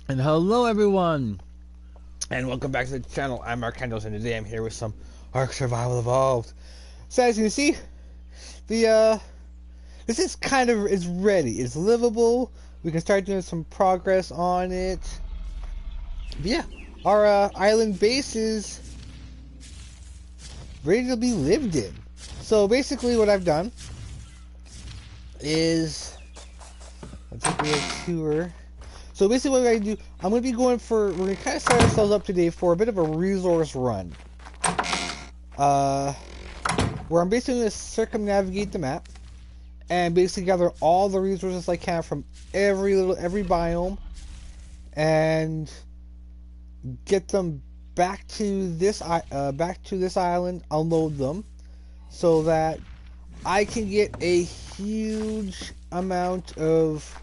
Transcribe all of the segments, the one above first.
And hello everyone, and welcome back to the channel. I'm Arkantos, and today I'm here with some Ark Survival Evolved. So as you can see, the this is is ready. It's livable. We can start doing some progress on it. But yeah, our island base is ready to be lived in. So basically, what I've done is let's take a little tour. So basically what we're going to do, we're going to kind of set ourselves up today for a bit of a resource run. Where I'm basically going to circumnavigate the map and basically gather all the resources I can from every biome and get them back to this island, unload them so that I can get a huge amount of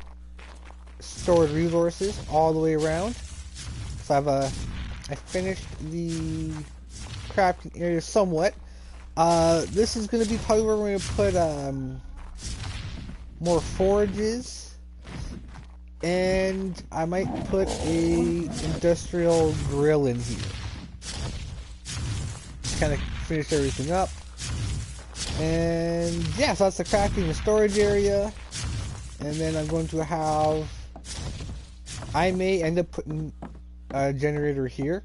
stored resources all the way around. So I finished the crafting area somewhat. This is going to be probably where we're going to put more forages, and I might put a industrial grill in here. Just kind of finish everything up, and yeah, so that's the crafting and storage area. And then I'm going to have, I may end up putting a generator here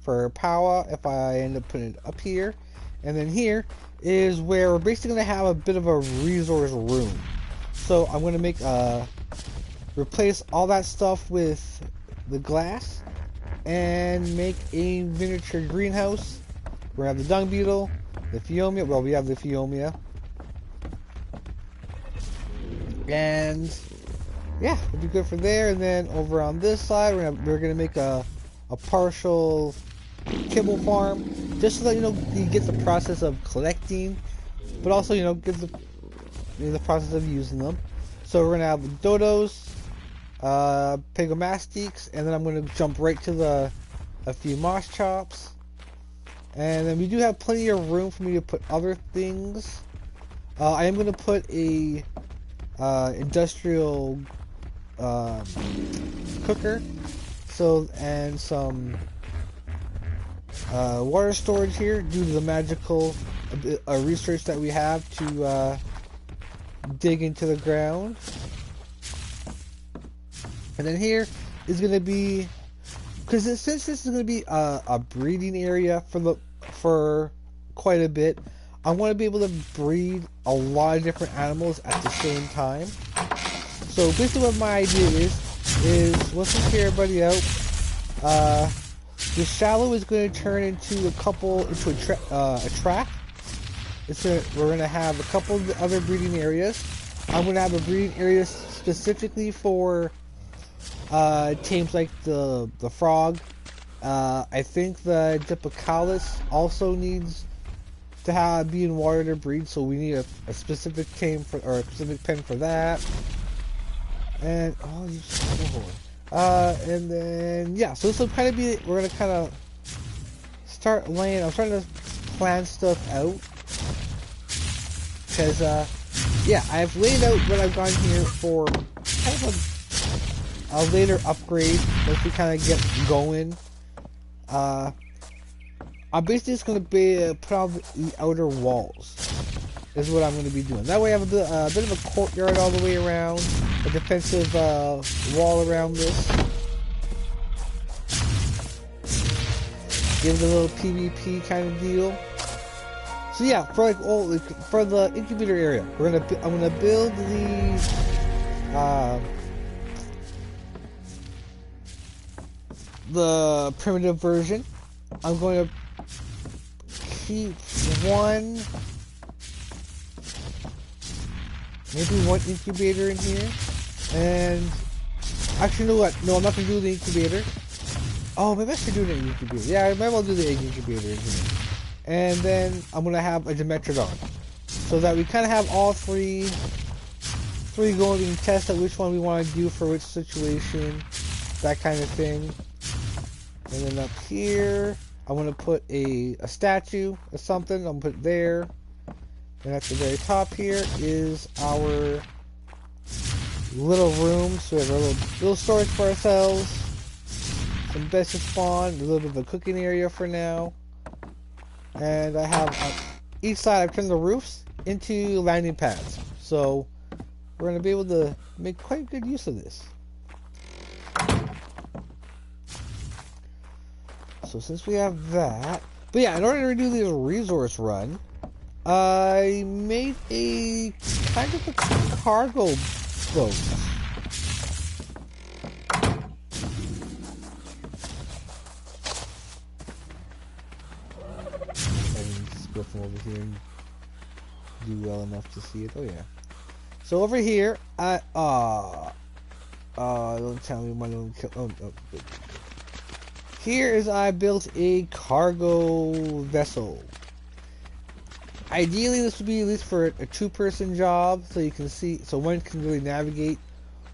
for power if I end up putting it up here. And then here is where we're basically going to have a bit of a resource room. So I'm going to make replace all that stuff with the glass and make a miniature greenhouse. We're going to have the dung beetle, the Phiomia. Well, we have the Phiomia. And yeah, it'll be good for there. And then over on this side, we're gonna make a partial kibble farm, just so that you get the process of collecting, but also get the process of using them. So we're gonna have dodos, pagomastiques, and then I'm gonna jump right to a few moss chops. And then we do have plenty of room for me to put other things. I am gonna put a industrial cooker, and some water storage here due to the magical research that we have to dig into the ground. And then here is going to be, because since this is going to be a breeding area for quite a bit, I want to be able to breed a lot of different animals at the same time. So basically what my idea is once we clear everybody out, the shallow is going to turn into a track. We're going to have a couple of the other breeding areas. I'm going to have a breeding area specifically for tames like the frog. I think the Diplocalus also needs to be in water to breed, so we need a specific tame or a specific pen for that. And and then yeah, so this will kind of be, we're gonna kind of start laying. I'm starting to plan stuff out because yeah, I've laid out what I've gone here for kind of a later upgrade once we kind of get going. I'm basically just going to be put on the outer walls. Is what I'm going to be doing. That way I have a bit of a courtyard all the way around, a defensive wall around this. Give it a little PvP kind of deal. So yeah, for the incubator area, I'm gonna build the primitive version. I'm going to keep maybe one incubator in here, and actually, you know what? No, I'm not gonna do the incubator. Oh, maybe I should do the incubator. Yeah, maybe I'll do the egg incubator in here, and then I'm gonna have a Dimetrodon, so that we kind of have all three going. We can test out which one we want to do for which situation, that kind of thing. And then up here, I want to put a statue or something. I'm gonna put it there. And at the very top here is our little room. So we have a little storage for ourselves. some beds to spawn, a little bit of a cooking area for now. And I have each side I've turned the roofs into landing pads. So we're going to be able to make quite good use of this. So since we have that, but yeah, in order to do this resource run, I made a kind of a cargo boat. Go from over here and do well enough to see it. Oh yeah. So over here, don't tell me my little kill. Oh, good. Here is I built a cargo vessel. Ideally, this would be at least for a two-person job, so you can see, so one can really navigate.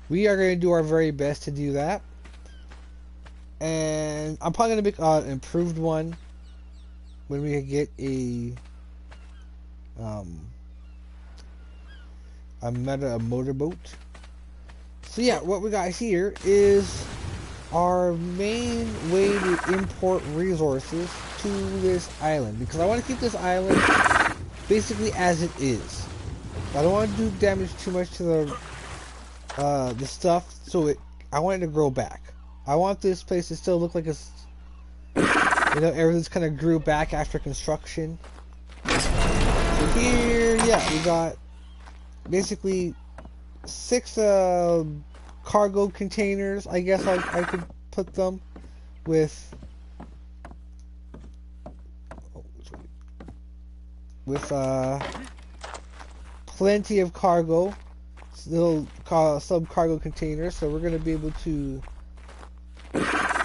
We are going to do our very best to do that, and I'm probably going to make an improved one when we get a motorboat. So yeah, what we got here is our main way to import resources to this island, because I want to keep this island basically as it is. I don't want to do damage too much to the stuff, so I want it to grow back. I want this place to still look like it's, you know, everything's kind of grew back after construction. So here, yeah, we got basically 6 cargo containers, I guess I could put them with plenty of cargo, little sub cargo containers. So we're gonna be able to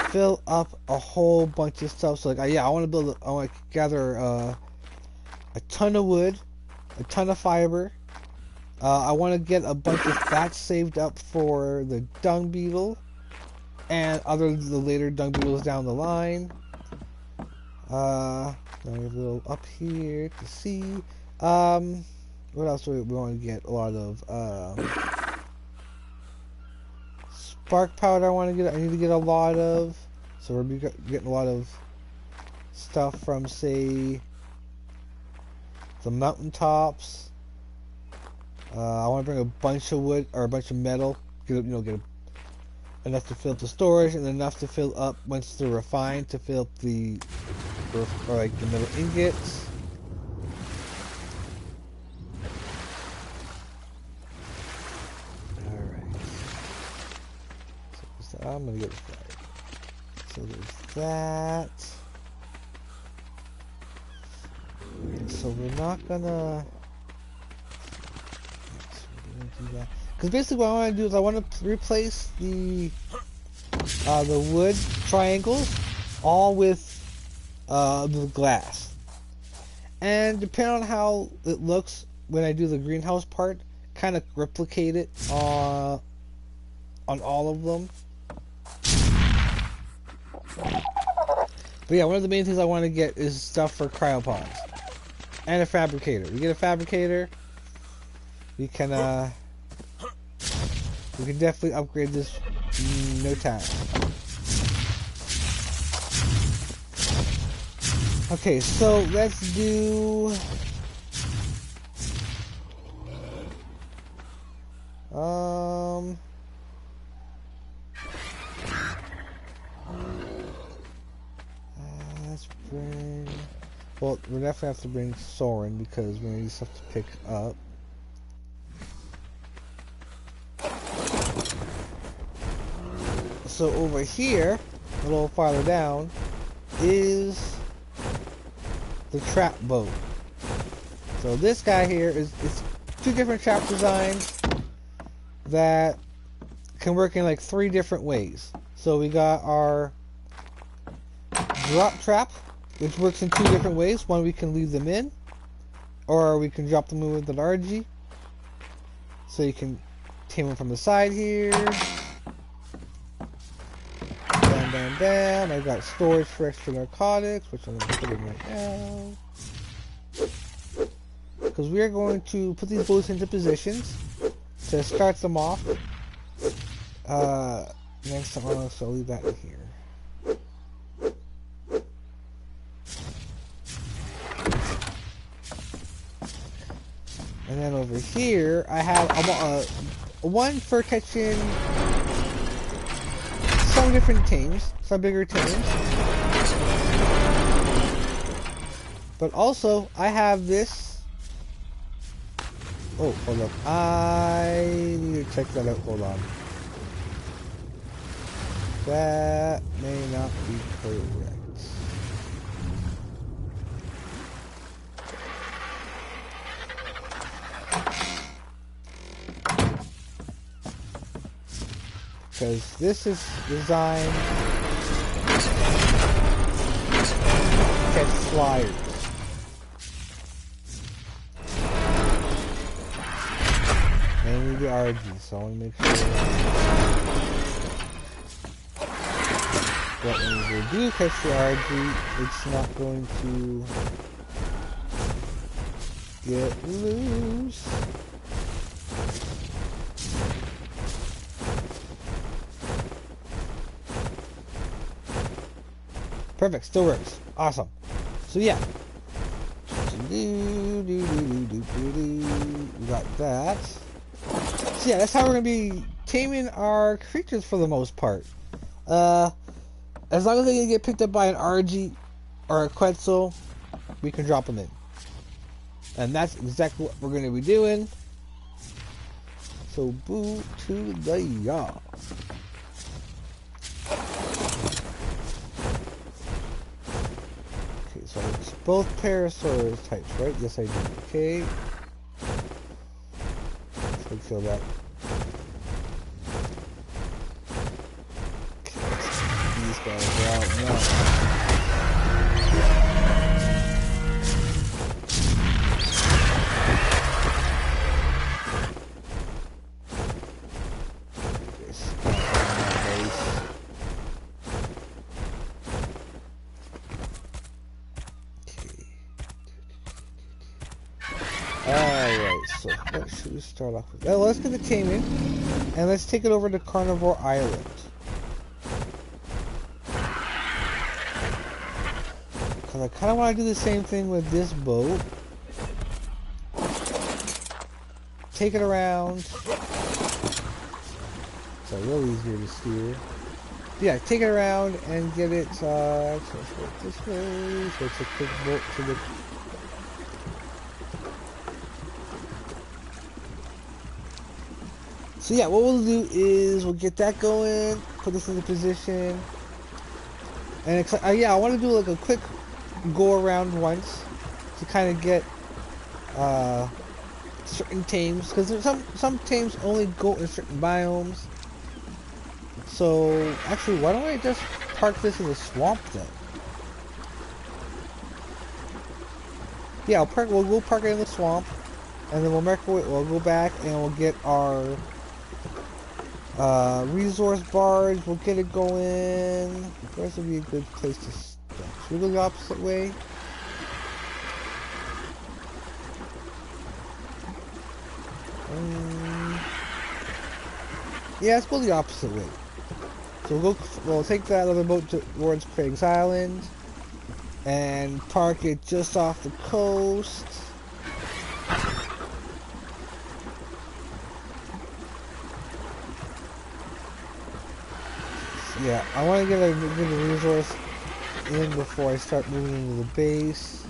fill up a whole bunch of stuff. So like, yeah, I want to gather a ton of wood, a ton of fiber. I want to get a bunch of fat saved up for the dung beetle and the later dung beetles down the line. Now we have a little up here to see. What else do we want to get? A lot of spark powder. I need to get a lot of. So we're getting a lot of stuff from, say, the mountaintops. I want to bring a bunch of wood or a bunch of metal. Get enough to fill up the storage and enough to fill up once they're refined to fill up the metal ingots. All right. So I'm gonna get that. So there's that. So we're not gonna. Because basically what I want to do is I want to replace the wood triangles all with the glass, and depending on how it looks when I do the greenhouse part, kind of replicate it on all of them. But yeah, one of the main things I want to get is stuff for cryopods and a fabricator. We get a fabricator, we can definitely upgrade this in no time. Okay, so let's do let's bring, well, we're definitely have to bring Soren because we need stuff to pick up. So over here, a little farther down, is the trap boat. So this guy here is 2 different trap designs that can work in like 3 different ways. So we got our drop trap, which works in 2 different ways. One, we can leave them in, or we can drop them in with an RG. So you can tame them from the side here. Bam. I've got storage for extra narcotics, which I'm going to put in right now. Because we are going to put these boats into positions to start them off. Next time, so I'll leave that in here. Over here, I have one for catching some different teams, some bigger teams. But also, I have this. Oh, hold up. I need to check that out. Hold on. That may not be correct. Because this is designed to catch flyers. Mainly the RG, so I want to make sure that when we do catch the RG, it's not going to get loose. Perfect, still works. Awesome. So yeah. We got that. So yeah, that's how we're gonna be taming our creatures for the most part. As long as they can get picked up by an RG or a Quetzal, we can drop them in. And that's exactly what we're gonna be doing. So boo to the yaw. So it's both Parasaurus types, right? Yes, I do. Okay. Let's kill that. Okay, these guys are out now. So what should we start off with? Well, let's get the taming, and let's take it over to Carnivore Island. Because I kind of want to do the same thing with this boat. Take it around. It's a little easier to steer. But yeah, take it around and get it, so let's go this way. So it's a quick boat to the... So yeah, what we'll do is we'll get that going, put this into position, and yeah, I want to do like a quick go around once to kind of get certain tames, because there's some tames only go in certain biomes. So actually, why don't I just park this in the swamp then? Yeah, we'll go park it in the swamp, and then we'll go back and we'll get our resource barge. We'll get it going. Where's would be a good place to start? Should we go the opposite way? Yeah, let's go the opposite way. So we'll take that other boat towards Craig's Island and park it just off the coast. Yeah, I want to get a good resource in before I start moving into the base.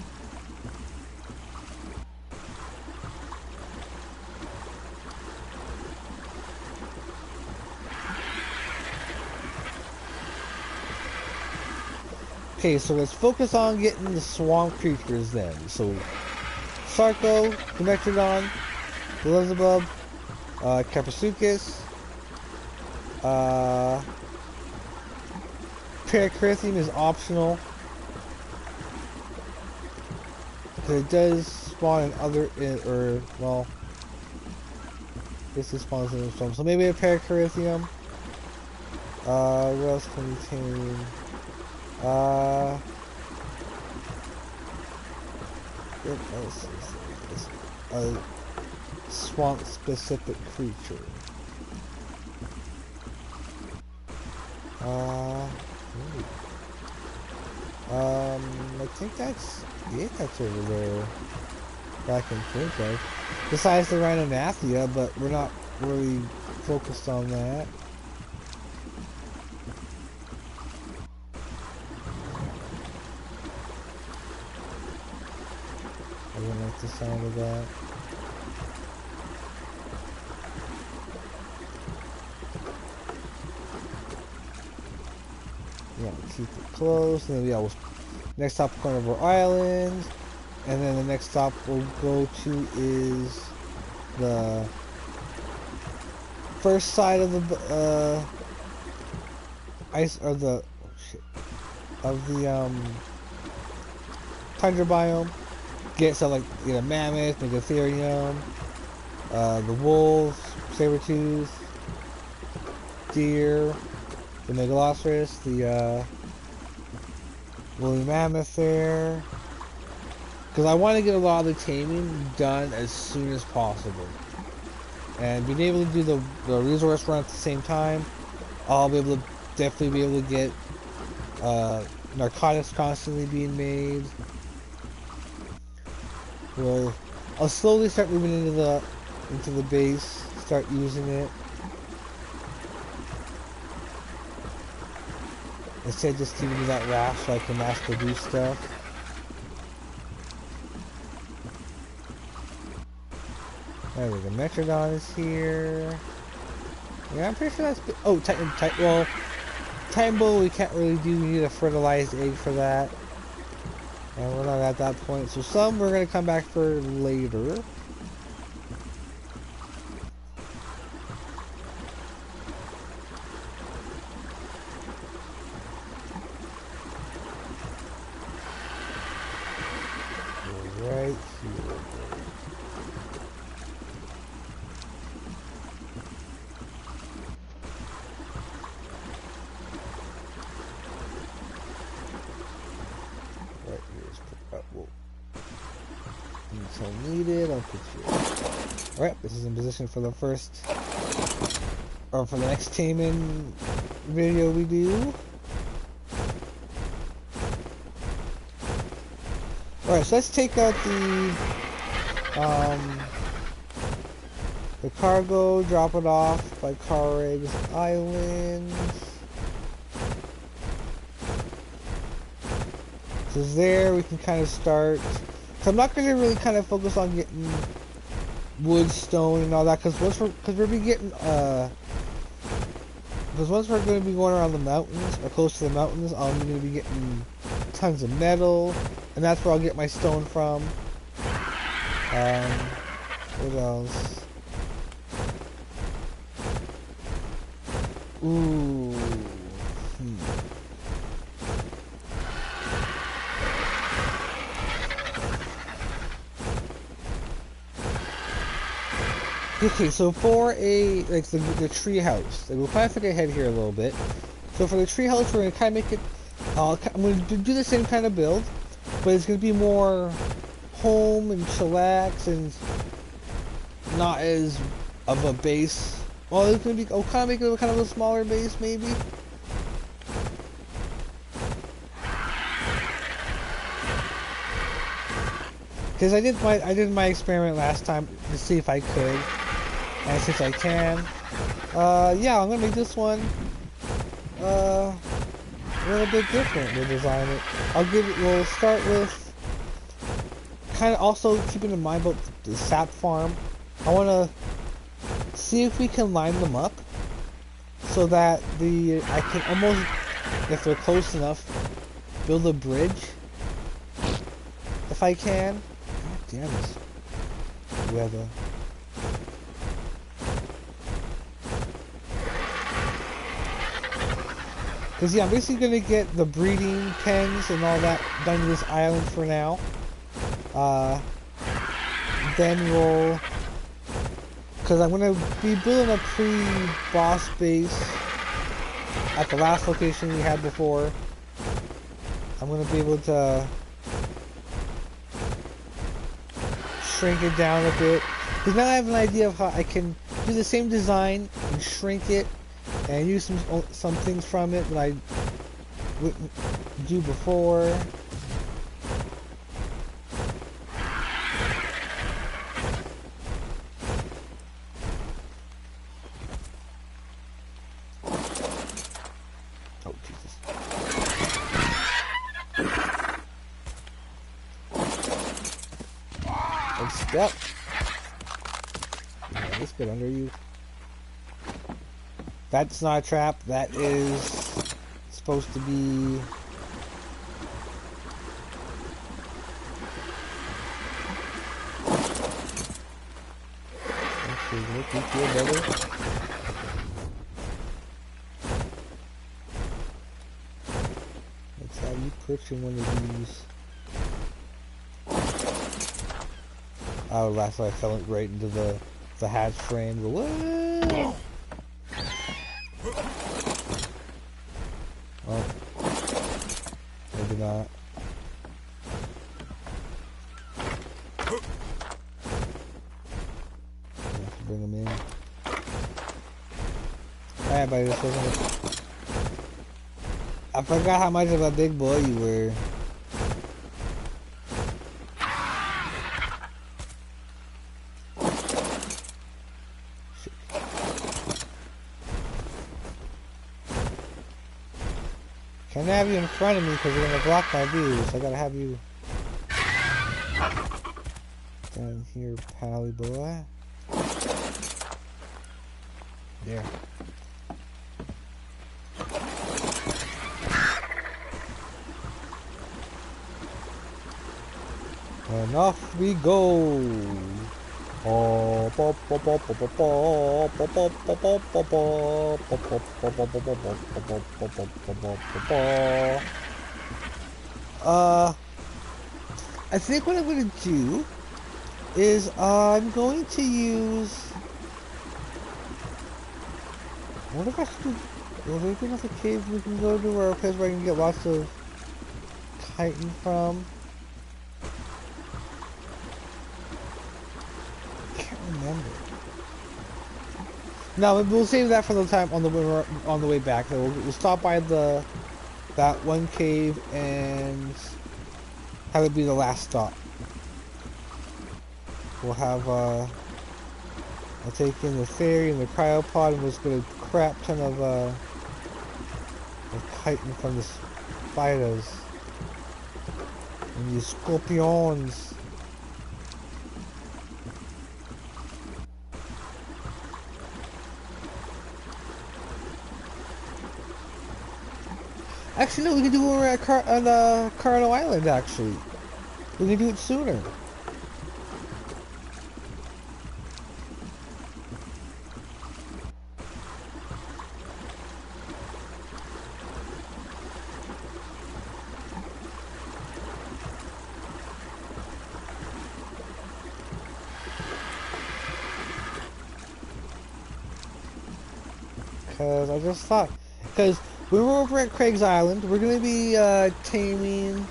Okay, so let's focus on getting the swamp creatures then. So, Sarco, Dimetrodon, Beelzebub, Capasuchus, Paracritium is optional, because it does spawn in other, well, this is spawns in the storm. So maybe a Paracritium. What else can we tame? What else is there? A swamp specific creature. I think that's it. That's over there. That I can think of. Besides the Rhinonathia, but we're not really focused on that. I don't like the sound of that. Yeah, keep it close, and then we'll next stop corner of our island, and then the next stop we'll go to is the first side of the ice or the tundra biome. Get some like a mammoth, megatherium, the wolves, saber-tooth, deer, the megaloceros, the woolly mammoth there. Because I want to get a lot of the taming done as soon as possible. And being able to do the resource run at the same time, I'll be able to definitely be able to get narcotics constantly being made. I'll slowly start moving into the base, start using it. Instead of just giving me that raft so I can mass produce stuff. There we go, Metrodon is here. Yeah, I'm pretty sure that's... Oh, Titan Bull we can't really do, we need a fertilized egg for that. And we're not at that point, so some we're going to come back for later. Right here. Until needed, I'll put you. Alright, this is in position for the first, or for the next taming video we do. Alright, so let's take out the cargo, drop it off by Carreg's Island. So there we can kind of start. So I'm not going to really kind of focus on getting wood, stone, and all that, because once we're going to be going around the mountains or close to the mountains, I'm going to be getting tons of metal, and that's where I'll get my stone from. What else? Ooh. Okay, so for the tree house, we'll kind of think ahead here a little bit. So for the tree house, we're gonna kind of make it. I'm gonna do the same kind of build, but it's gonna be more home and chillax and not as of a base. Well, it's gonna be. I'll kind of make it kind of a smaller base, maybe. Because I did my experiment last time to see if I could. And since I can, yeah, I'm gonna make this one a little bit different. We'll design it. We'll start with kind of also keeping in mind about the sap farm. I want to see if we can line them up so that I can almost, if they're close enough, build a bridge if I can. God damn this weather. Because yeah, I'm basically going to get the breeding pens and all that done to this island for now. Then we'll... Because I'm going to be building a pre-boss base at the last location we had before. I'm going to be able to shrink it down a bit. Because now I have an idea of how I can do the same design and shrink it and use some things from it that I wouldn't do before. Yep. Yeah, let's get under you. That's not a trap. That is supposed to be... Okay, look, you feel better. Let's have you perch in one of these. Oh, last time I fell right into the hatch frame. Whoa! Oh, maybe not. Have to bring him in. Alright, buddy, this wasn't it. I forgot how much of a big boy you were. Can't have you in front of me because you're gonna block my view, so I gotta have you down here, pally boy. There. And off we go. I think what I'm going to do is I'm going to use... What if I should do... Is there another cave we can go to, or a place where I can get lots of chitin from? I can't remember. No, we'll save that for the time on the way back. We'll stop by that one cave and have it be the last stop. We'll have I'll take in the ferry and the cryopod, and we'll just get a crap ton of chitin from the spiders and these scorpions. Actually, no, we can do it when we're at Carno Island, actually. We can do it sooner. Because I just thought... Because we were over at Craig's Island. We're going to be taming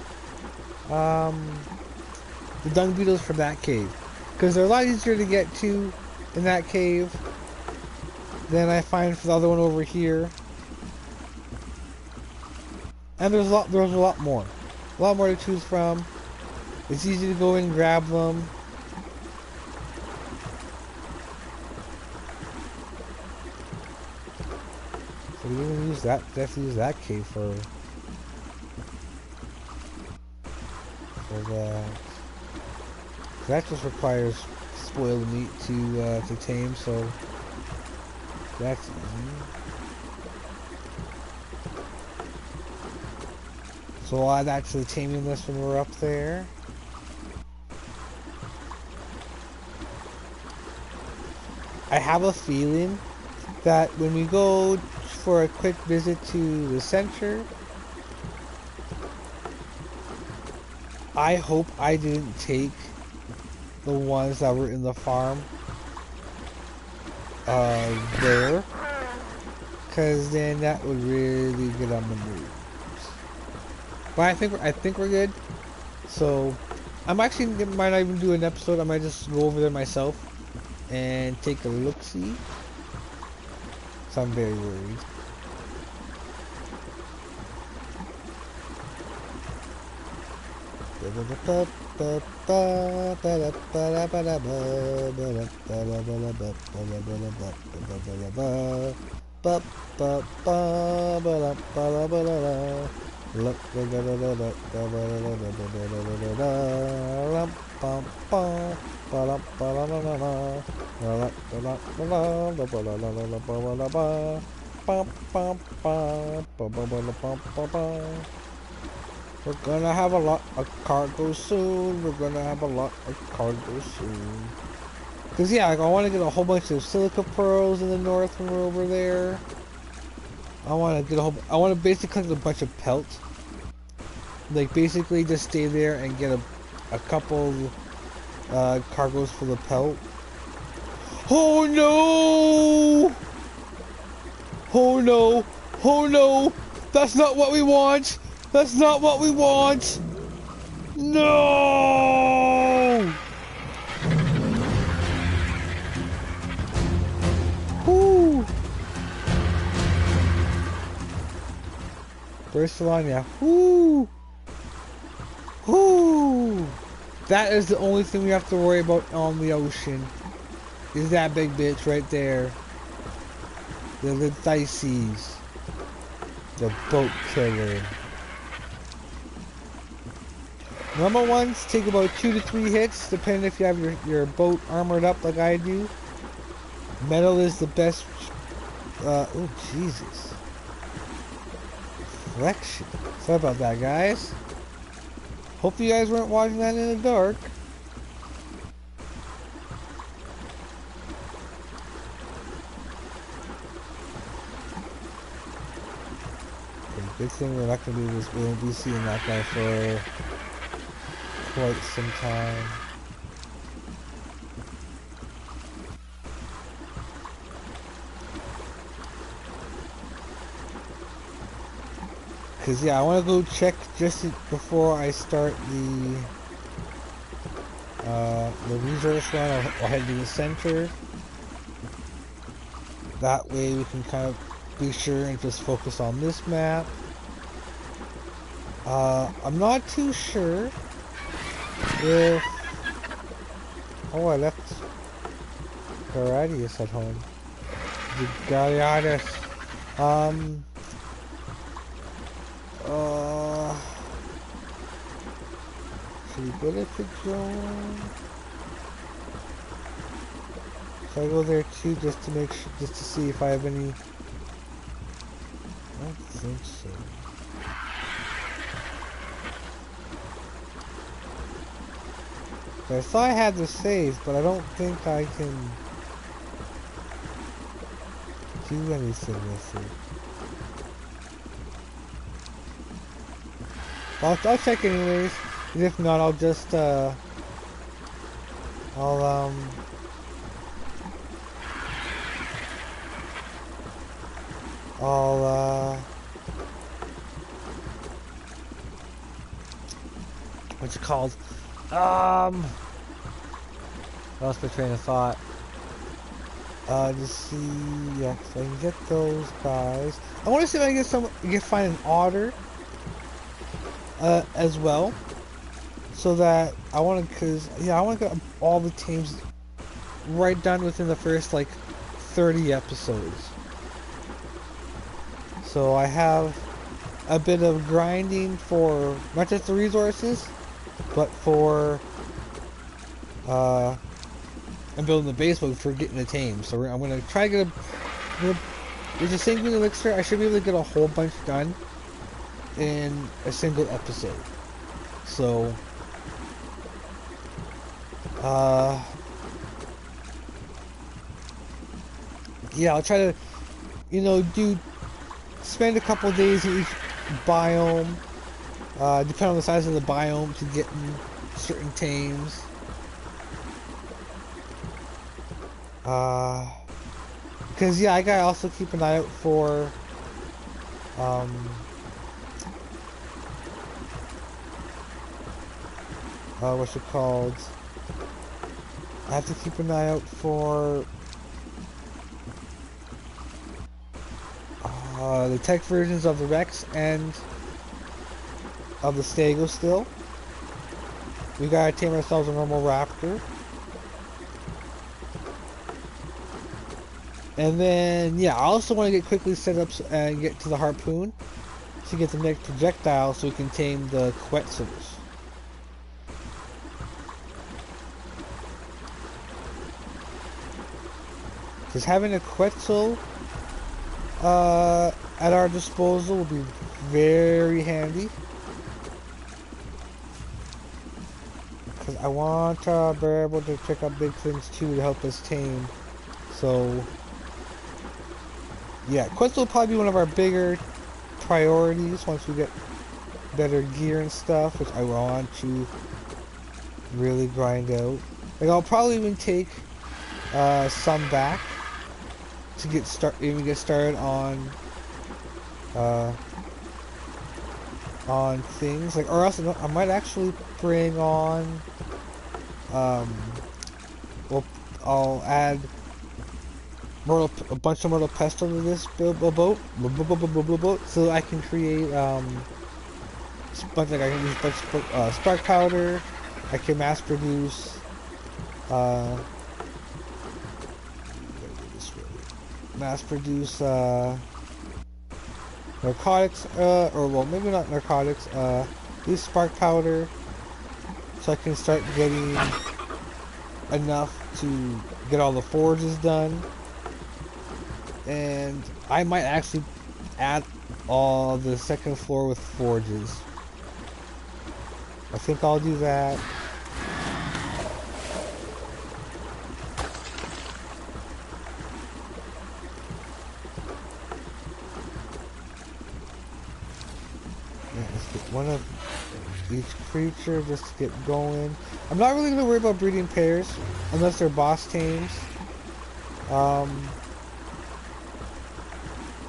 the dung beetles from that cave. Because they're a lot easier to get to in that cave than I find for the other one over here. And there's a lot more. A lot more to choose from. It's easy to go in and grab them. So we didn't use that. Definitely use that cave for that. That just requires spoiled meat to tame. So that's easy. So I'll add that to the taming list when we're up there. I have a feeling that when we go for a quick visit to the center, I hope I didn't take the ones that were in the farm there, because then that would really get on the nerves. But I think we're good. So I'm actually might not even do an episode. I might just go over there myself and take a look-see. So I'm very worried. We're gonna have a lot of cargo soon. We're gonna have a lot of cargo soon. Cause yeah, like, I want to get a whole bunch of silica pearls in the north when we're over there. I want to get a whole. I want to basically collect a bunch of pelts. Like basically just stay there and get a couple cargoes full of pelt. Oh no! Oh no! Oh no! That's not what we want! That's not what we want! No! Whoo! Barcelona. Whoo! Whoo! That is the only thing we have to worry about on the ocean. Is that big bitch right there. The Lithices. The boat killer. Normal ones take about 2 to 3 hits, depending if you have your boat armored up like I do. Metal is the best. Oh Jesus. Reflection. Sorry about that, guys. Hope you guys weren't watching that in the dark. Good thing we're not gonna do this. We won't be seeing that guy for quite some time. Cause yeah, I want to go check just before I start the resource run. I'll head to the center. That way we can kind of be sure and just focus on this map. I'm not too sure if... Oh, I left Garadius at home. The Garadius. Should we go to the drone? Should I go there too, just to make sure, just to see if I have any? I don't think so. I thought I had the save, but I don't think I can do anything with it. I'll check anyways. And if not, I'll just what's it called? I lost my train of thought. To see, yeah, if I can get those guys. I want to see if I can find an otter, as well. So that I want to, cause yeah, I want to get all the teams right done within the first like 30 episodes. So I have a bit of grinding for not just the resources, but for I'm building the base mode for getting the tame. So I'm gonna try to get there's a single elixir. I should be able to get a whole bunch done in a single episode. So yeah, I'll try to, spend a couple days in each biome, depending on the size of the biome, to get certain tames. Because yeah, I gotta also keep an eye out for what's it called? I have to keep an eye out for the tech versions of the Rex and of the Stego still. We gotta tame ourselves a normal raptor. And then, yeah, I also want to get quickly set up and get to the harpoon. to get the next projectile so we can tame the Quetzals. Because having a Quetzal at our disposal will be very handy. Because I want to be able to pick up big things too to help us tame. So, yeah, Quetzal will probably be one of our bigger priorities once we get better gear and stuff, which I want to really grind out. Like, I'll probably even take some back to get started on things, like, or else I might actually bring on well, I'll add a bunch of mortal pestle to this boat, so I can create I can use a bunch of spark powder. I can mass produce narcotics, or well, maybe not narcotics, use spark powder, so I can start getting enough to get all the forges done. And I might actually add all the second floor with forges. I think I'll do that. Let's get one of each creature just to get going. I'm not really going to worry about breeding pairs unless they're boss tames.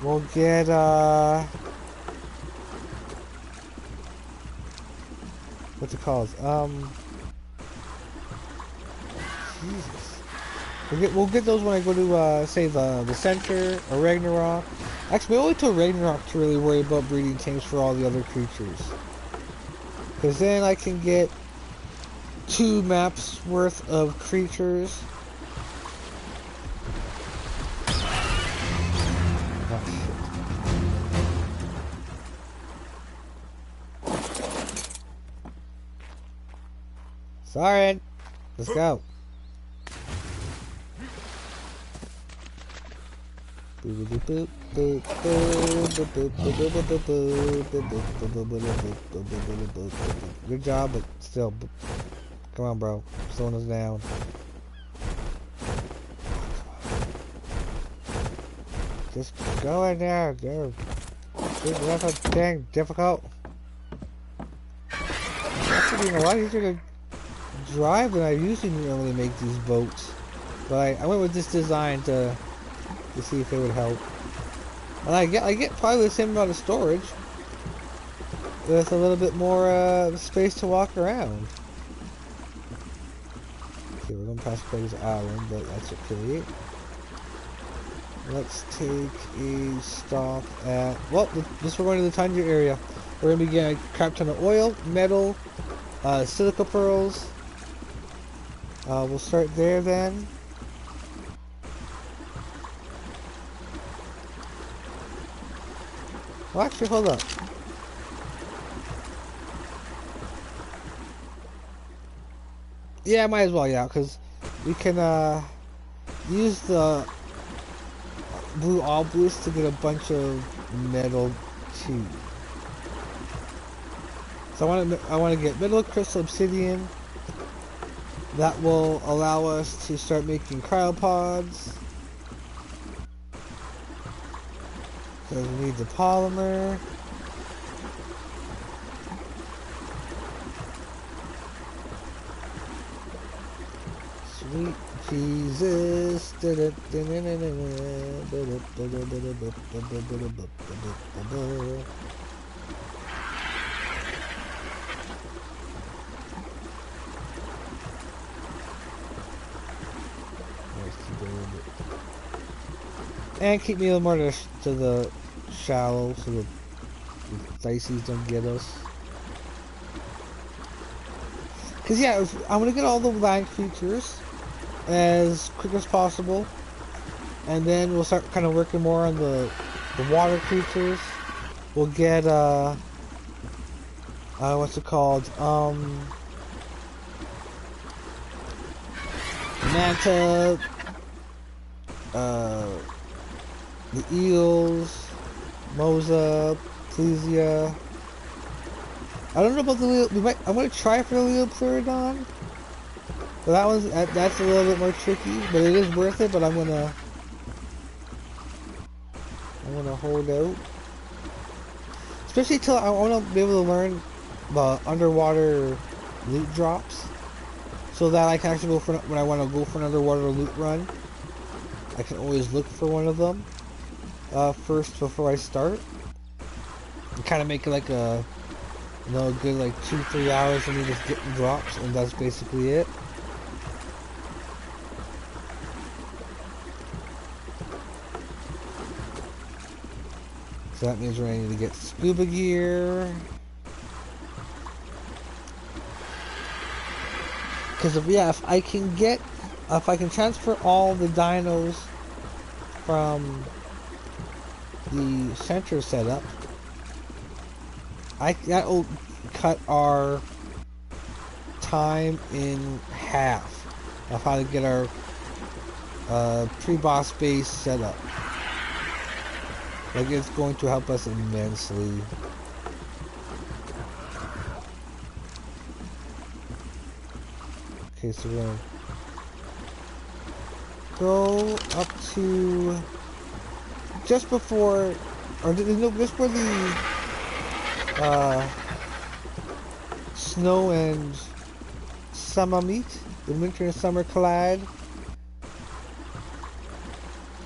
We'll get what's it called? Jesus. We'll get those when I go to say the center or Ragnarok. Actually, we'll wait till Ragnarok to really worry about breeding tames for all the other creatures. Because then I can get 2 maps worth of creatures. Oh, shit. Sorry. Let's go. Good job, but still, come on, bro, slowing us down. Just go in there, dude. That's a dang difficult. It's actually being a lot easier to drive than I usually normally make these boats. But I went with this design to see if it would help. And I get probably the same amount of storage with a little bit more space to walk around. Okay, we're gonna pass Craig's Island, but that's okay. Let's take a stop at, well, this we're going to the Tundra area. We're gonna be getting a crap ton of oil, metal, silica pearls. We'll start there then. Well, actually, hold up. Yeah, might as well, yeah, because we can use the blue obelisk to get a bunch of metal too. So I want to get metal crystal obsidian. That will allow us to start making cryopods. Because we need the polymer. Sweet Jesus. And keep me a little more to the shallow so the dicey's don't get us. Cause yeah, I'm gonna get all the land creatures as quick as possible, and then we'll start kind of working more on the water creatures. we'll get what's it called? Manta, the eels, Mosa, Plesia. I don't know about the Leo. I'm gonna try for the Leopleurodon. But that's a little bit more tricky, but it is worth it. But I'm gonna hold out, especially till I want to be able to learn the underwater loot drops, so that I can actually go for when I want to go for an underwater loot run. I can always look for one of them first before I start, and kind of make it like a good like 2-3 hours of me just getting drops, and that's basically it. So that means we're going to need to get scuba gear. Because if I can transfer all the dinos from the center setup, that will cut our time in half of how to get our pre-boss base set up. Like, it's going to help us immensely. Okay, so we're gonna go up to just before, or just where the snow and summer meet. The winter and summer collide.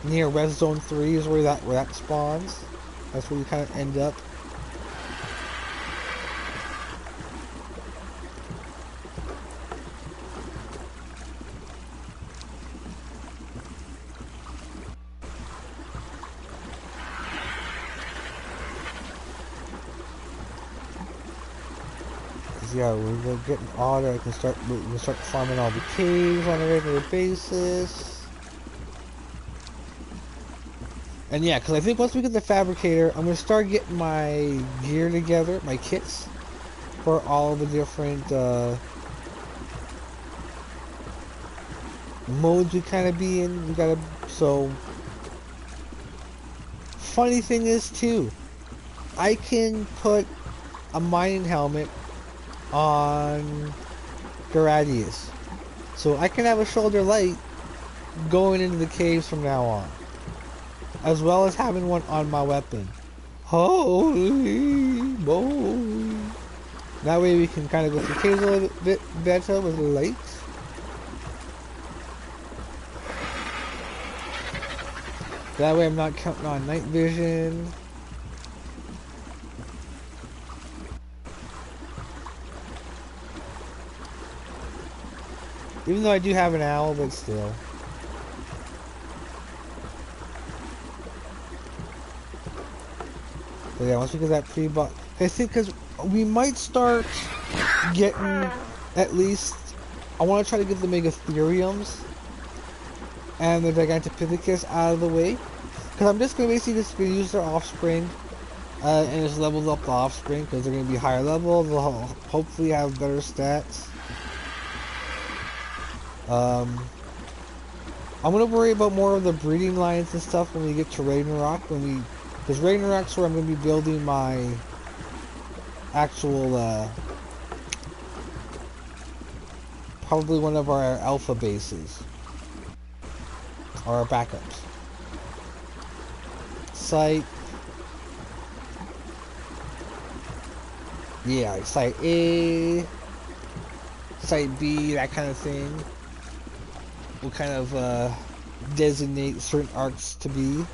Near Red Zone 3 is where that spawns. That's where you kind of end up. Yeah, we're getting order. We can start farming all the caves on a regular basis. And yeah, because I think once we get the fabricator, I'm going to start getting my gear together, my kits, for all the different modes we kind of be in. So, funny thing is too, I can put a mining helmet on Gradius. So I can have a shoulder light going into the caves from now on, as well as having one on my weapon. Holy moly! That way we can kind of go through caves a little bit better with the lights. That way I'm not counting on night vision. Even though I do have an owl, but still. But yeah, once we get that pre-bot, I think because we might start getting at least. I want to try to get the Megatheriums and the Gigantopithecus out of the way, because I'm just gonna basically use their offspring and just level up the offspring because they're gonna be higher level. They'll hopefully have better stats. I'm gonna worry about more of the breeding lines and stuff when we get to Ragnarok. Because Ragnarok's where I'm gonna be building my actual, probably one of our alpha bases, or our backups. Site, yeah, Site A, Site B, that kind of thing. We'll kind of designate certain arcs to be.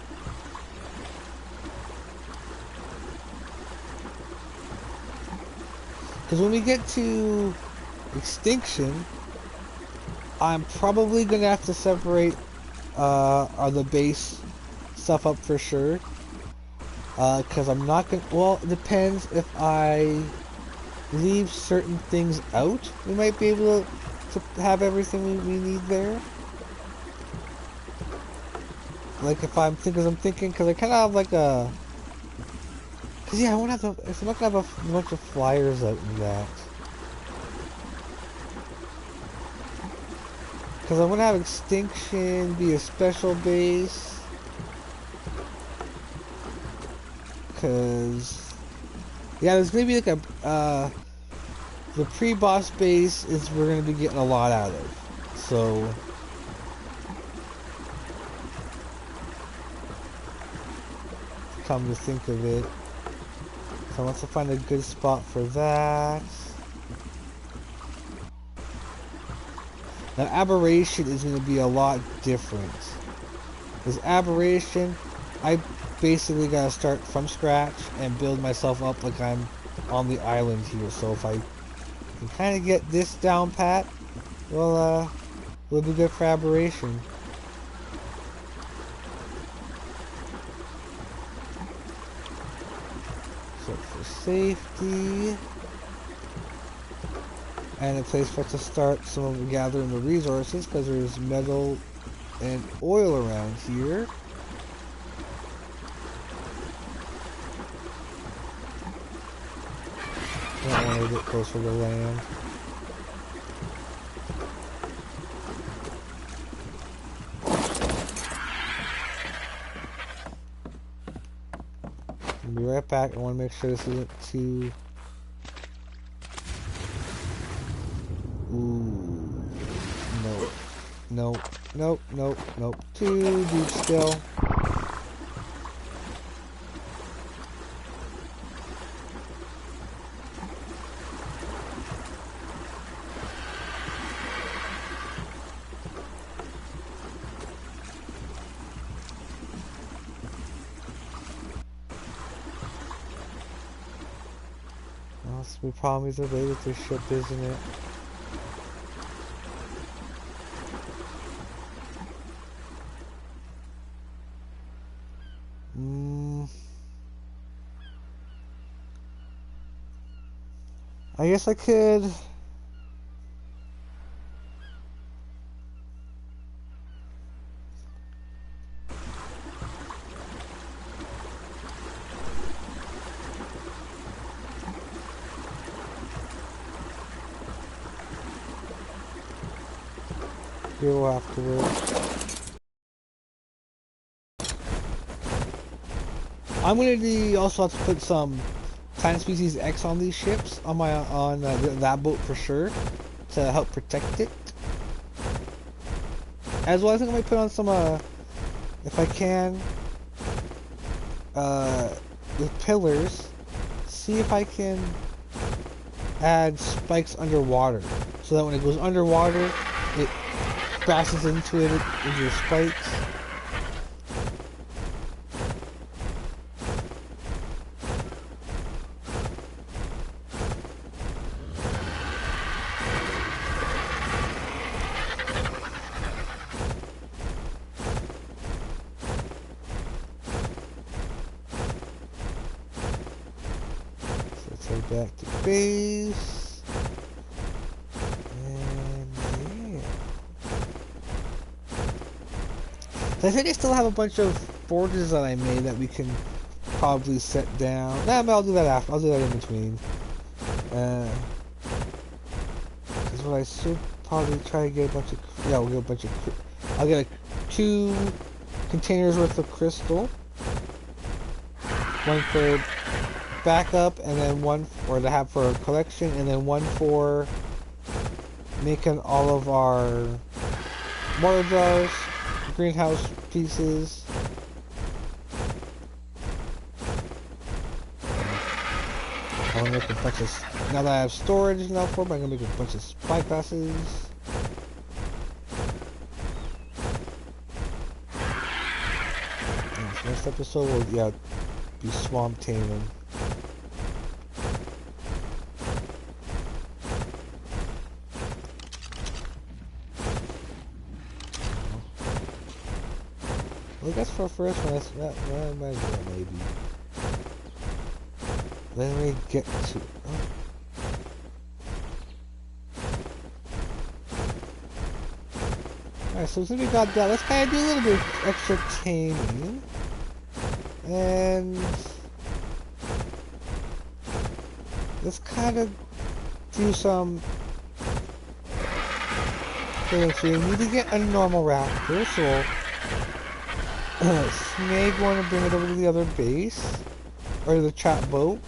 Because when we get to Extinction, I'm probably going to have to separate the base stuff up for sure. Because I'm not going to... Well, it depends if I leave certain things out. We might be able to have everything we need there. Like if I'm thinking, because I kind of have like a Cause yeah, I won't have to. I'm not gonna have a bunch of flyers out in that. Cause I want to have Extinction be a special base. Cause yeah, there's gonna be like a the pre-boss base is we're gonna be getting a lot out of. So come to think of it, so let's find a good spot for that. Now Aberration is going to be a lot different. Because Aberration, I basically got to start from scratch and build myself up like I'm on the island here. So if I can kind of get this down pat, well, it'll be good for Aberration. So for safety, and a place for us to start some of gathering the resources, because there's metal and oil around here. I don't want to get closer to land. I'll be right back. I want to make sure this isn't too... Ooh. Nope. Nope. Nope. Nope. Nope. Too deep still. Well, the problem is the way with this ship, isn't it? I guess I could... Go afterwards. I'm gonna also have to put some Planet Species X on these ships, on my that boat for sure, to help protect it. As well, I think I might put on some if I can, with pillars. See if I can add spikes underwater, so that when it goes underwater, it crashes into it, into the spikes. So let's head back to base. I think I still have a bunch of forges that I made that we can probably set down. Nah, but I'll do that after. I'll do that in between. Because what I should probably try to get a bunch of... Yeah, we'll get a bunch of... I'll get 2 containers worth of crystal. One for backup, and then one for to have for a collection, and then one for making all of our mortar jars, greenhouse pieces. I'm gonna make a bunch of, now that I have storage now for them, I'm gonna make a bunch of spyglasses. Next episode will, be swamp taming. Well, I guess for a first one, that might as well, maybe. Then we get to... Alright, so since we got that, let's kind of do a little bit of extra taming. And... let's kind of do some things here. We need to get a normal raptor, so we'll snag one and bring it over to the other base, or the trap boat.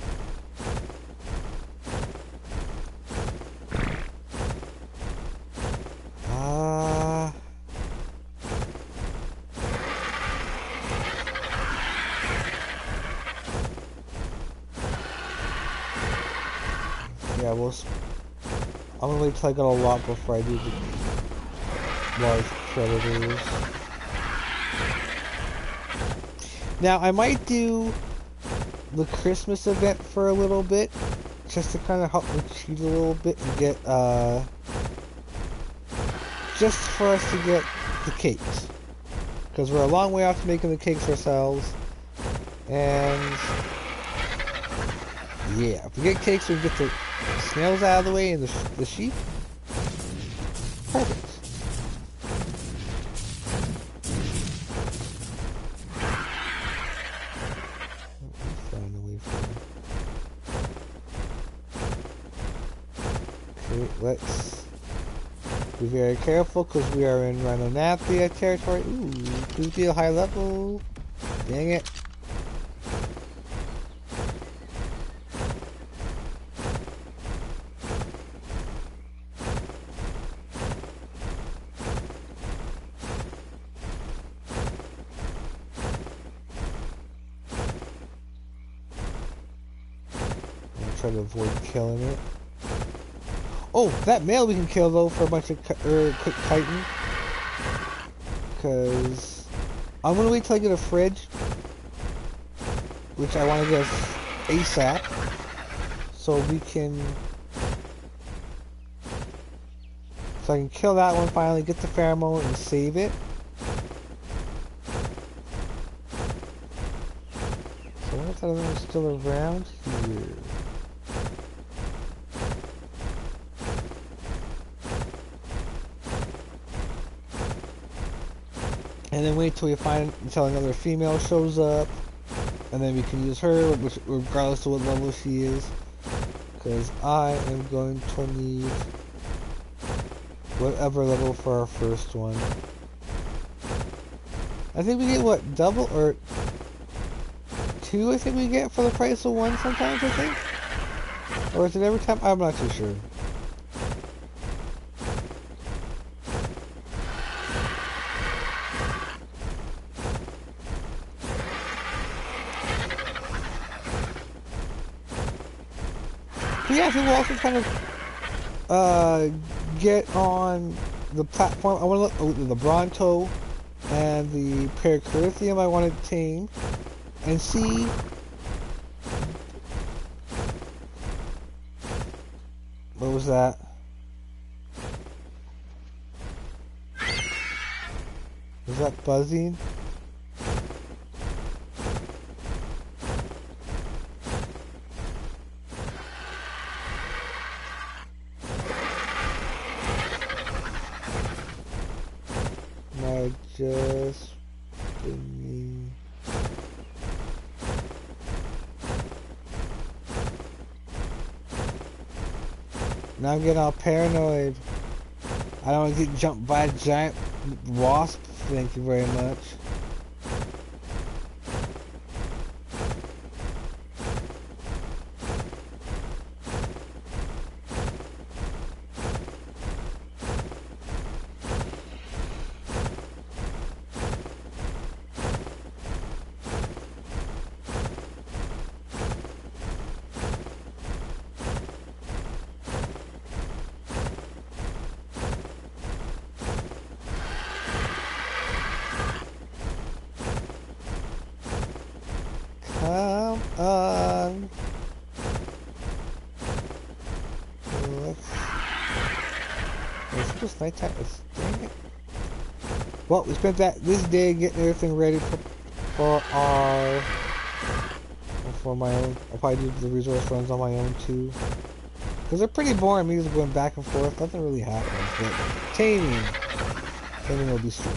Yeah, I'm gonna wait till I got a lot before I do the large predators. Now, I might do the Christmas event for a little bit, just to kind of help me cheat a little bit and get, just for us to get the cakes. Because we're a long way off to making the cakes ourselves. And yeah, if we get cakes, we can get the snails out of the way and the sheep. Perfect. Flying away from it. Okay, let's be very careful because we are in Rhinonathia territory. Ooh, could be a high level. Dang it. Try to avoid killing it. Oh, that male we can kill though for a bunch of quick chitin. Because I'm gonna wait till I get a fridge, which I want to get ASAP, so we can. So I can kill that one finally, get the pheromone, and save it. So I wonder if that other one's still around here. And then wait till we find until another female shows up, and then we can use her, which regardless of what level she is, because I am going to need whatever level for our first one. I think we get what, double or 2? I think we get for the price of 1 sometimes. I think, or is it every time? I'm not too sure. Yeah, I think we'll also kind of get on the platform. I want to look at the Bronto and the Paracurthium I want to tame and see what was that? Was that buzzing? Just bringing. Now I'm getting all paranoid. I don't want to get jumped by a giant wasp. Thank you very much. Come on. It's just nighttime. Dang it. Well, we spent this day getting everything ready for our. For my own. I'll probably do the resource runs on my own too. Because they're pretty boring. Me just going back and forth. Nothing really happens. But taming will be sweet.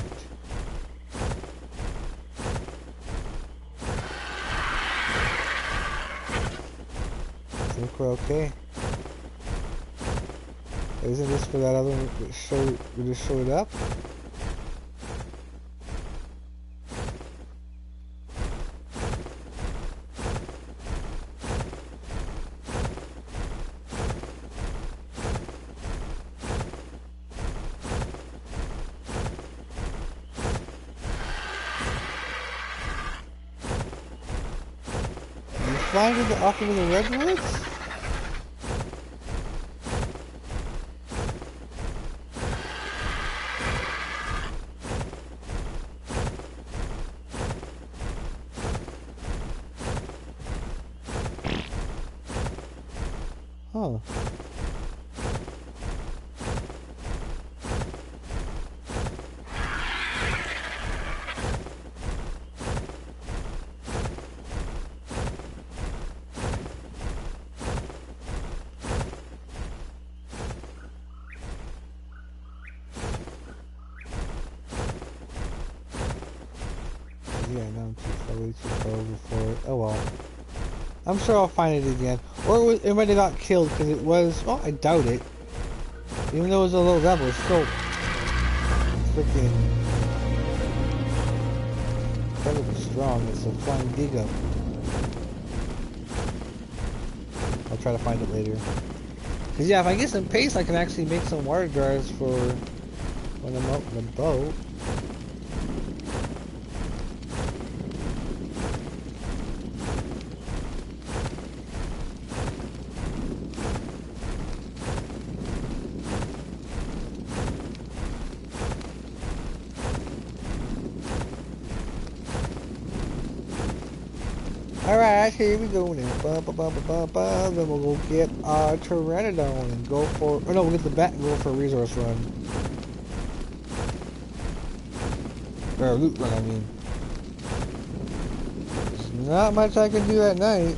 think we're okay. Isn't this for that other one that we just showed up? You flying off into the redwoods? Huh. Yeah, now I'm way too far over for it. Oh well. I'm sure I'll find it again. Or it might have got killed because it was... Well, I doubt it. Even though it was a low level, it's still freaking incredibly strong. It's a flying giga. I'll try to find it later. Because yeah, if I get some pace, I can actually make some water jars for when I'm out in the boat. Alright, here we go now. Then we'll go get our Pteranodon and go for... Oh no, we'll get the bat and go for a resource run. Or a loot run, I mean. There's not much I can do at night.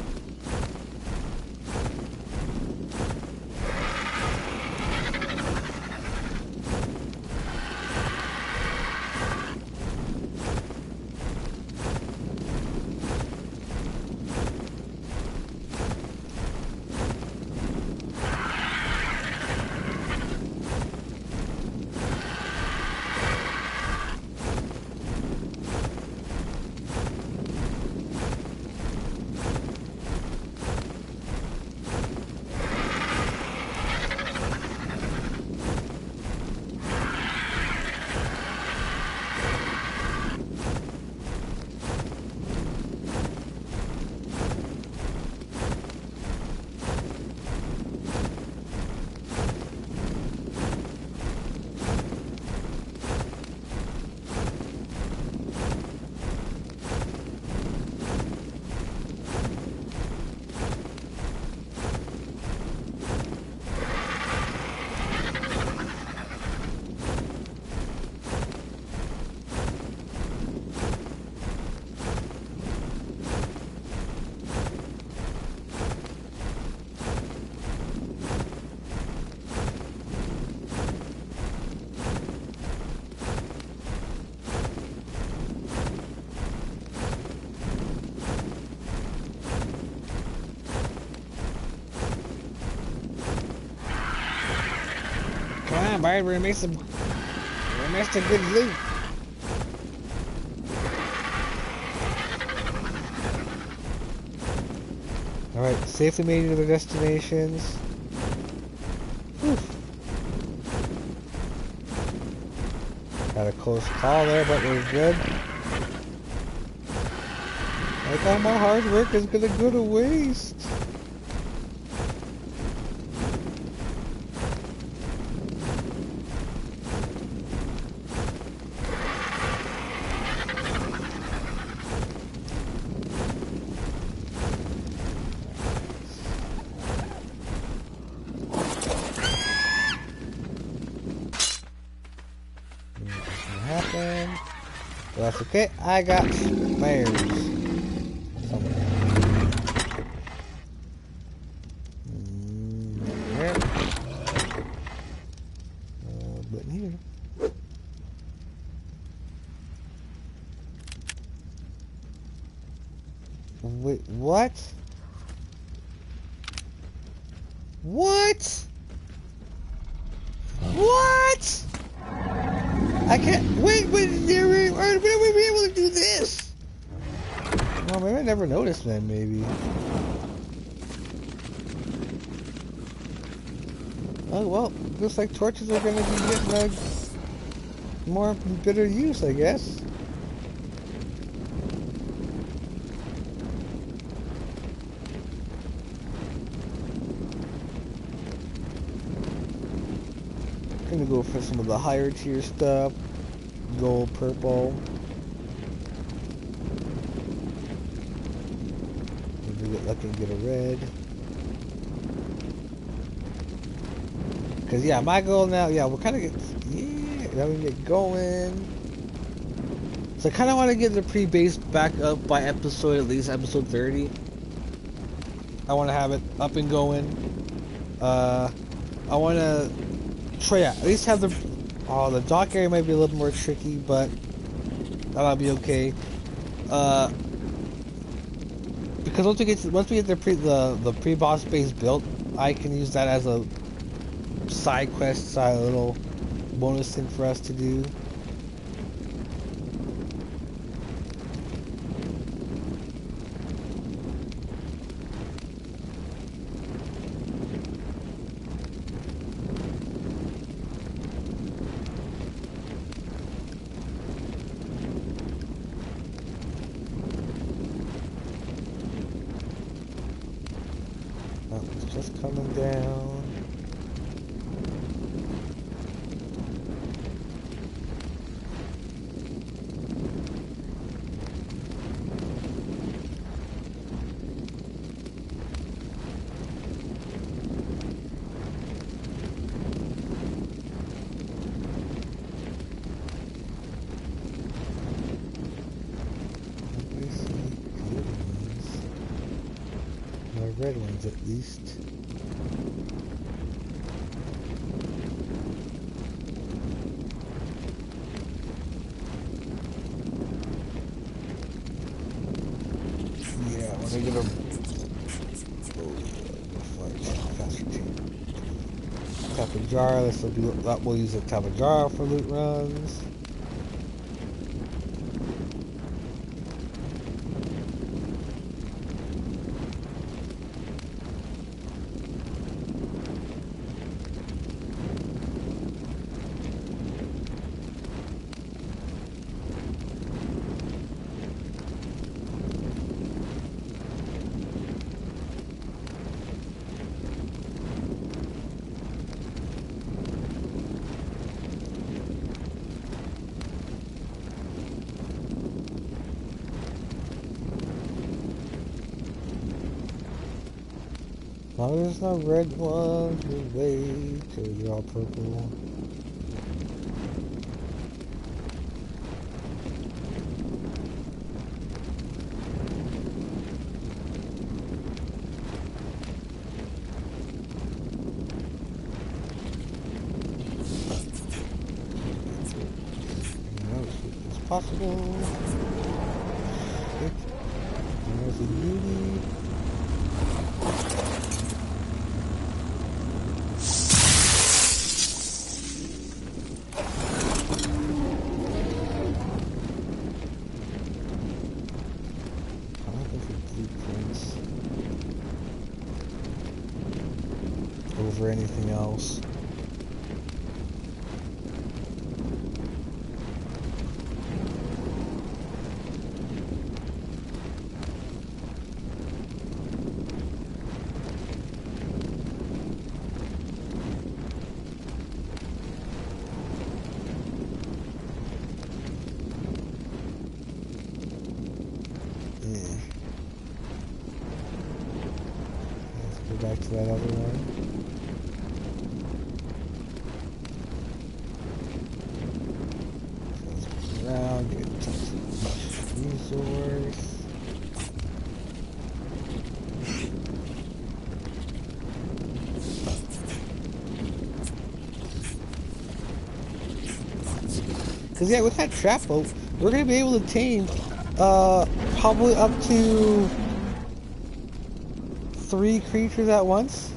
Come on, Bard, we're gonna make some good loot. Alright, safely made it to their destinations. Whew. Got a close call there, but we're good. Like all my hard work is gonna go to waste. Well, that's okay. I got spares. Here. Button here. Wait, what? What? What? I can't. Wait, when we be able to do this? Well, maybe I never noticed then, maybe. Oh, well, looks like torches are gonna be getting more better use, I guess. Gonna go for some of the higher tier stuff. Gold, purple. Maybe get lucky and get a red. Cause yeah, my goal now, yeah, we're kind of now we can get going. So I kind of want to get the pre-base back up by episode, at least episode 30. I want to have it up and going. I want to try, yeah, at least have the dock area might be a little more tricky, but that'll be okay. Because once we get the pre-boss base built, I can use that as a side quest, side little bonus thing for us to do. Oh, it's just coming down. Red ones at least. Yeah, when I get a tap a jar, we'll use a tap a jar for loot runs. As long as there's no red ones, we'll wait till you're all purple. It's possible. There's a beauty. Over anything else. Let's go back to that other one. Around, get resource. Cause yeah, with that trap boat, we're gonna be able to tame probably up to 3 creatures at once.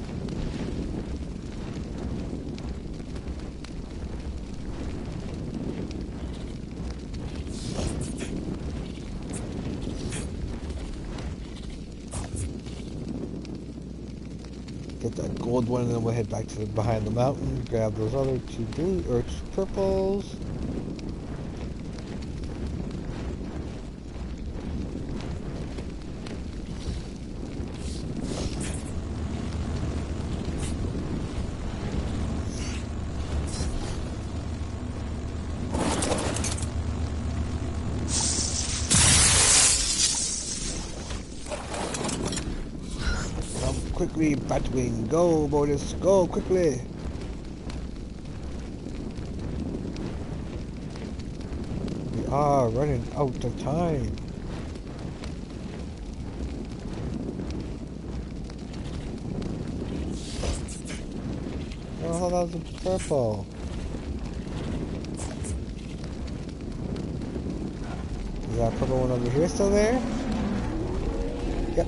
Get that gold one, and then we'll head back to behind the mountain. Grab those other two blue or two purples. Quickly, Batwing, go, Mortis, go quickly. We are running out of time. Oh, that was a purple. Is that purple one over here still there? Yep.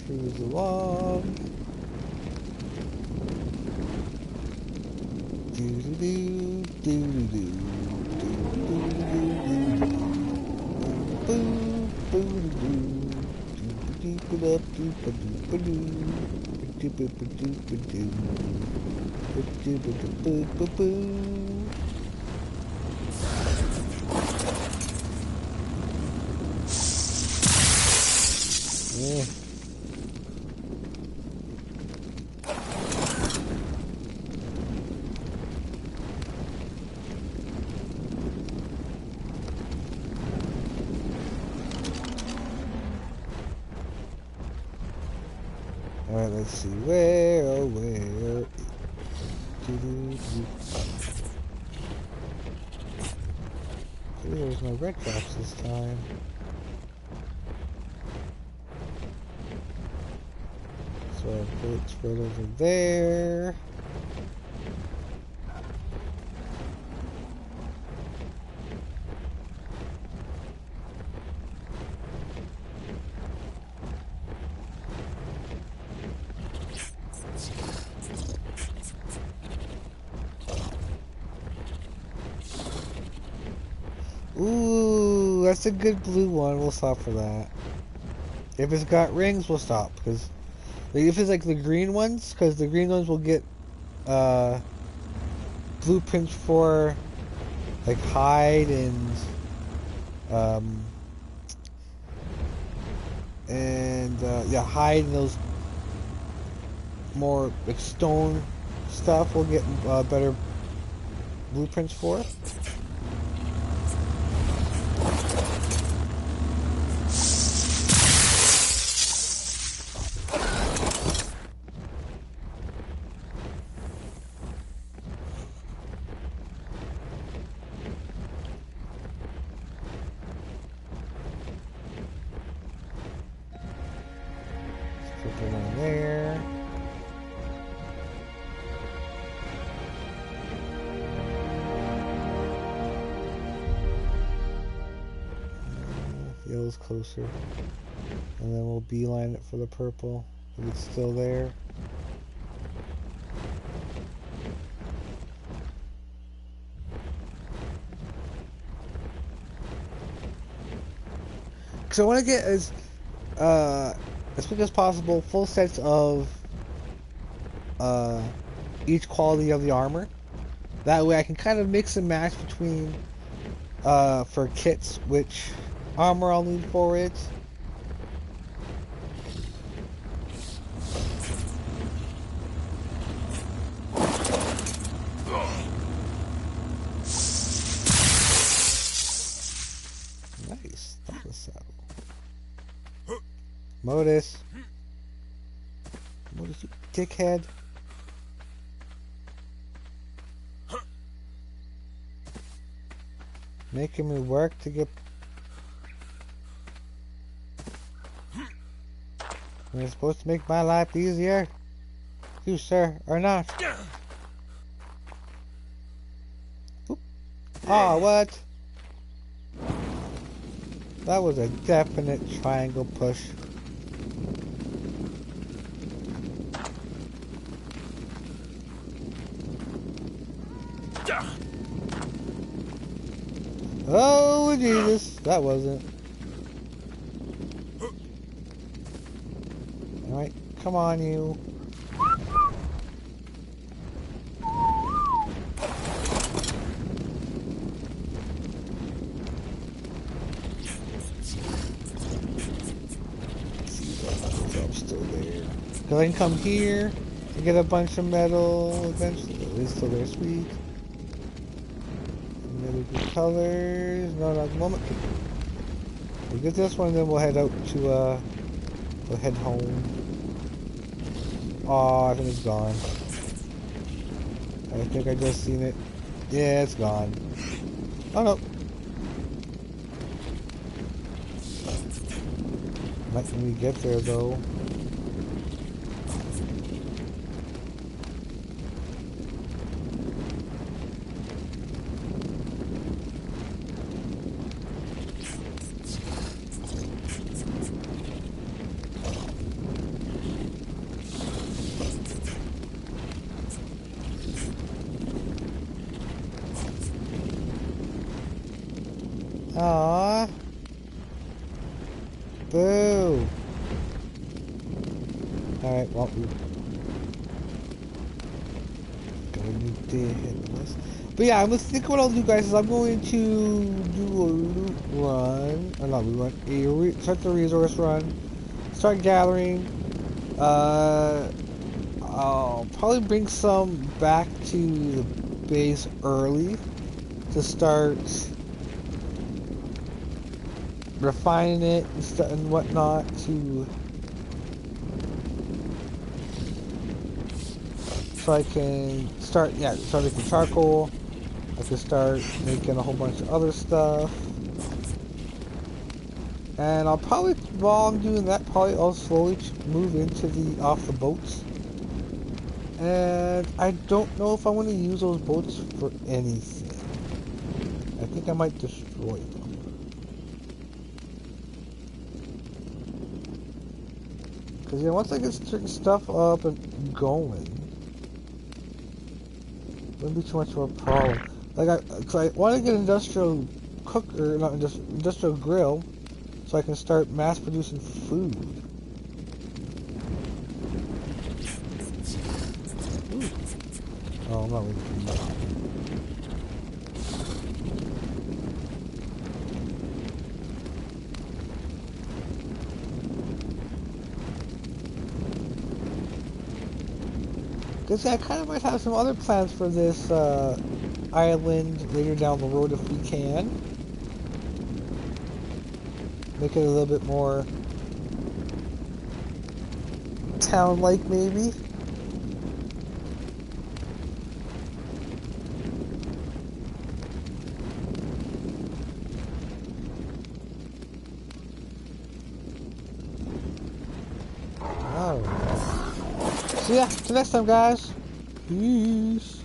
Cruise along. Do-do-do, do-do-do, do-do-do. Yeah. Alright, let's see. Where, oh where? Maybe there's no red drops this time. So our bullets right over there. Ooh, that's a good blue one. We'll stop for that. If it's got rings, we'll stop. Because if it's like the green ones, because the green ones will get blueprints for like hide and yeah, hide and those more like stone stuff. We'll get better blueprints for. Put it on there. Yellow's closer. And then we'll beeline it for the purple if it's still there. Because I want to get as quick as possible full sets of each quality of the armor. That way I can kind of mix and match between for kits which armor I'll need for it. Nice. That was saddle. Modus. Modus, you dickhead. Making me work to get... You're supposed to make my life easier. You, sir, are not. Oop. Ah, what? That was a definite triangle push. Oh, Jesus. That wasn't. Alright, come on, you. I'm still there. Cause I can come here and get a bunch of metal eventually. It's still there, sweet. Really good colors. No, not at the moment. We'll get this one, and then we'll head out to, we'll head home. Aw, I think it's gone. I think I just seen it. Yeah, it's gone. Oh no. Might when we get there though. Aww. Boo. Alright, well, we need to hit this. But yeah, I was thinking what I'll do, guys, is I'm going to do a loot run. Or not loot run. Start the resource run. Start gathering. I'll probably bring some back to the base early to start refining it and whatnot to so I can start making charcoal. I can start making a whole bunch of other stuff, and I'll probably, while I'm doing that, I'll slowly move into off the boats. And I don't know if I want to use those boats for anything. I think I might destroy them. Because, you know, once I get certain stuff up and going, it wouldn't be too much of a problem. Like, cause I want to get an industrial cooker, not industrial grill, so I can start mass producing food. Ooh. Oh, I'm not really doing that. Because I kind of might have some other plans for this island later down the road if we can. Make it a little bit more town-like, maybe. Alright. So yeah, till next time, guys. Peace.